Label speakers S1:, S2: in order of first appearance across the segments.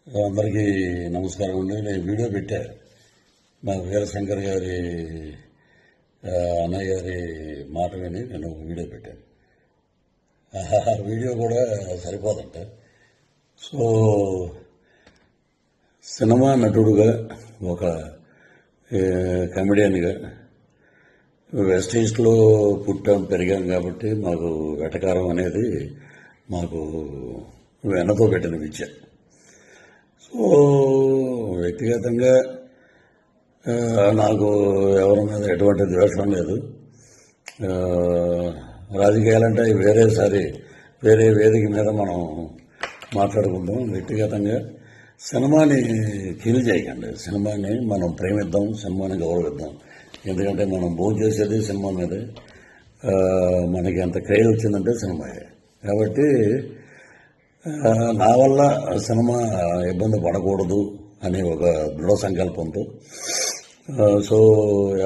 S1: అందరికీ నమస్కారం అండి. నేను వీడియో పెట్టా మా వీరశంకర్ గారి అన్నయ్య గారి మాట విని నేను వీడియో పెట్టాను. ఆ వీడియో కూడా సరిపోదంట. సో సినిమా నటుడుగా ఒక కమెడియన్గా వెస్ట్ ఈస్ట్లో పుట్టాం పెరిగాం కాబట్టి మాకు వెటకారం అనేది మాకు వెన్నతో పెట్టిన విద్య. సో వ్యక్తిగతంగా నాకు ఎవరి మీద ఎటువంటి ద్వేషం లేదు. రాజకీయాలంటే వేరే వేదిక మీద మనం మాట్లాడుకుంటాం. వ్యక్తిగతంగా సినిమాని కిల్ చేయకండి. సినిమాని మనం ప్రేమిద్దాం, సినిమాని గౌరవిద్దాం. ఎందుకంటే మనం భోజనం చేసేది సినిమా మీదే. మనకి ఎంత క్రేజ్ వచ్చిందంటే సినిమాయే. కాబట్టి నా వల్ల సినిమా ఇబ్బంది పడకూడదు అని ఒక దృఢ సంకల్పంతో సో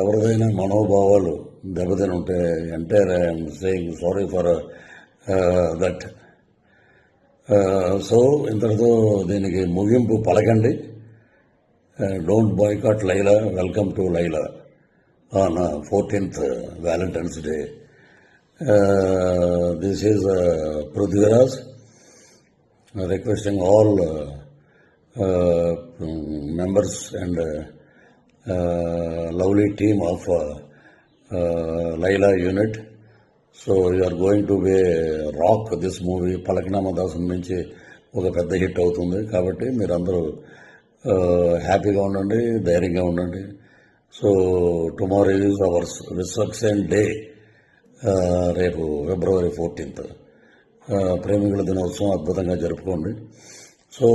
S1: ఎవరిదైనా మనోభావాలు దెబ్బతిని ఉంటే entire I'm saying sorry for that. So ఇంతటితో దీనికి ముగింపు పలకండి. Don't boycott Laila, welcome to Laila on 14th Valentine's Day. This is Prithviraj requesting all members and lovely team of Laila unit. So you are going to be rock this movie. పలకనామా దాసం నుంచి ఒక పెద్ద hit అవుతుంది కాబట్టి మీరందరూ హ్యాపీగా ఉండండి, ధైర్యంగా ఉండండి. So tomorrow is ours Vishwaksen day. రేపు February 14th ప్రేమికుల దినోత్సవం అద్భుతంగా జరుపుకోండి. సో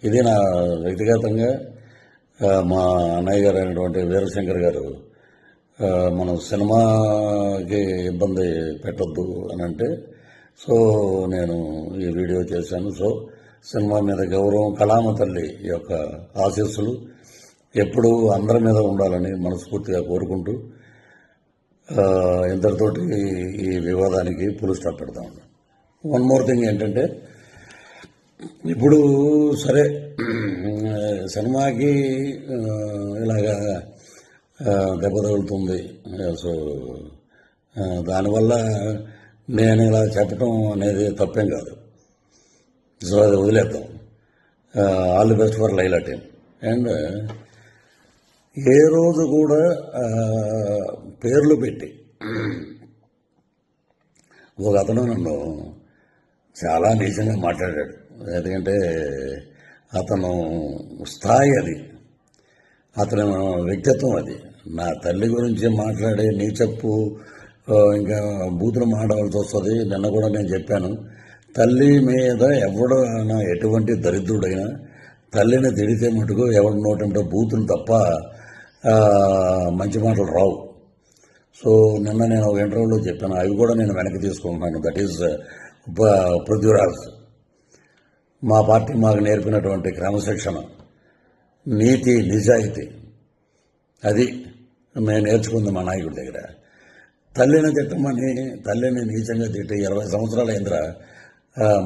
S1: ఇది నా వ్యక్తిగతంగా మా అన్నయ్య గారు అయినటువంటి వీరశంకర్ గారు మనం సినిమాకి ఇబ్బంది పెట్టొద్దు అని అంటే సో నేను ఈ వీడియో చేశాను. సో సినిమా మీద గౌరవం, కళామ తల్లి యొక్క ఆశీస్సులు ఎప్పుడూ అందరి మీద ఉండాలని మనస్ఫూర్తిగా కోరుకుంటూ ఇంతటితోటి ఈ వివాదానికి పులు స్టాప్ పెడతాం. వన్ మోర్ థింగ్ ఏంటంటే ఇప్పుడు సరే సినిమాకి ఇలాగా దెబ్బ తగులుతుంది. సో దానివల్ల నేను ఇలా చెప్పటం అనేది తప్పేం కాదు. సో అది వదిలేద్దాం. All the best for Laila team. And ఏ రోజు కూడా పేర్లు పెట్టి ఒక అతను నన్ను చాలా నీచంగా మాట్లాడాడు. ఎందుకంటే అతను స్థాయి అది, అతని వ్యక్తిత్వం అది. నా తల్లి గురించి మాట్లాడే నీచప్పు ఇంకా బూతులు మాట్లాడాల్సి వస్తుంది. నిన్న కూడా నేను చెప్పాను, తల్లి మీద ఎవడైనా ఎటువంటి దరిద్రుడైనా తల్లిని తిడితే మటుకు ఎవరి నోటంటే బూతులు తప్ప మంచి మాటలు రావు. సో నిన్న నేను ఒక ఇంటర్వ్యూలో చెప్పాను, అవి కూడా నేను వెనక్కి తీసుకుంటున్నాను. That is Prithviraj. మా పార్టీ మాకు నేర్పినటువంటి క్రమశిక్షణ, నీతి, నిజాయితీ అది మేము నేర్చుకుంది మా నాయకుడి దగ్గర. తల్లిని తిట్టమని, తల్లిని నీచంగా తిట్టి 20 సంవత్సరాల అయిందిరా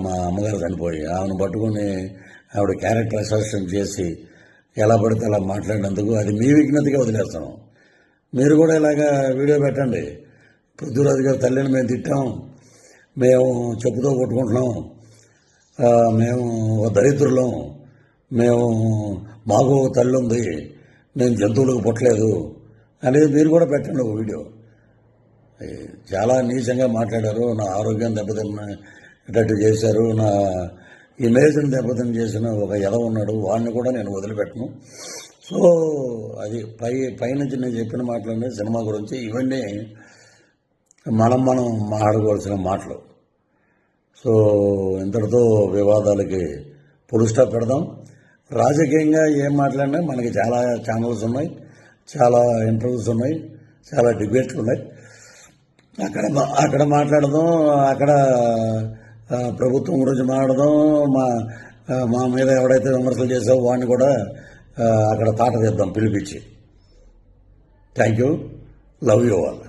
S1: మా అమ్మగారు చనిపోయి. ఆమెను పట్టుకుని ఆవిడ క్యారెక్టర్ అసాసినేషన్ చేసి ఎలా పడితే అలా మాట్లాడినందుకు అది మీ విజ్ఞతగా వదిలేస్తాను. మీరు కూడా ఇలాగా వీడియో పెట్టండి. పృథ్వీరాజు గారి తల్లిని మేము తిట్టాం, మేము చెప్పుతో కొట్టుకుంటున్నాం, మేము దరిద్రులం, మాకు తల్లి ఉంది, మేము జంతువులకు పుట్టలేదు అనేది మీరు కూడా పెట్టండి ఒక వీడియో. చాలా నీచంగా మాట్లాడారు, నా ఆరోగ్యం దెబ్బతిన్నట్టు చేశారు, నా ఇమేజ్ని దెబ్బతిని చేసిన ఒక ఎదవ ఉన్నాడు, వాడిని కూడా నేను వదిలిపెట్టను. సో అది పైనుంచి నేను చెప్పిన మాటలన్నీ సినిమా గురించి. ఇవన్నీ మనం మాట్లాడుకోవాల్సిన మాటలు. సో ఇంతటితో వివాదాలకి పులు స్టాప్ పెడదాం. రాజకీయంగా ఏం మాట్లాడినా మనకి చాలా ఛానల్స్ ఉన్నాయి, చాలా ఇంటర్వ్యూస్ ఉన్నాయి, చాలా డిబేట్లు ఉన్నాయి. అక్కడ మాట్లాడదాం, అక్కడ ప్రభుత్వం గురించి మాట్లాడదాం. మా మీద ఎవడైతే విమర్శలు చేసావో వాడిని కూడా అక్కడ తాట తీద్దాం పిలిపించి. Thank you. Love you all.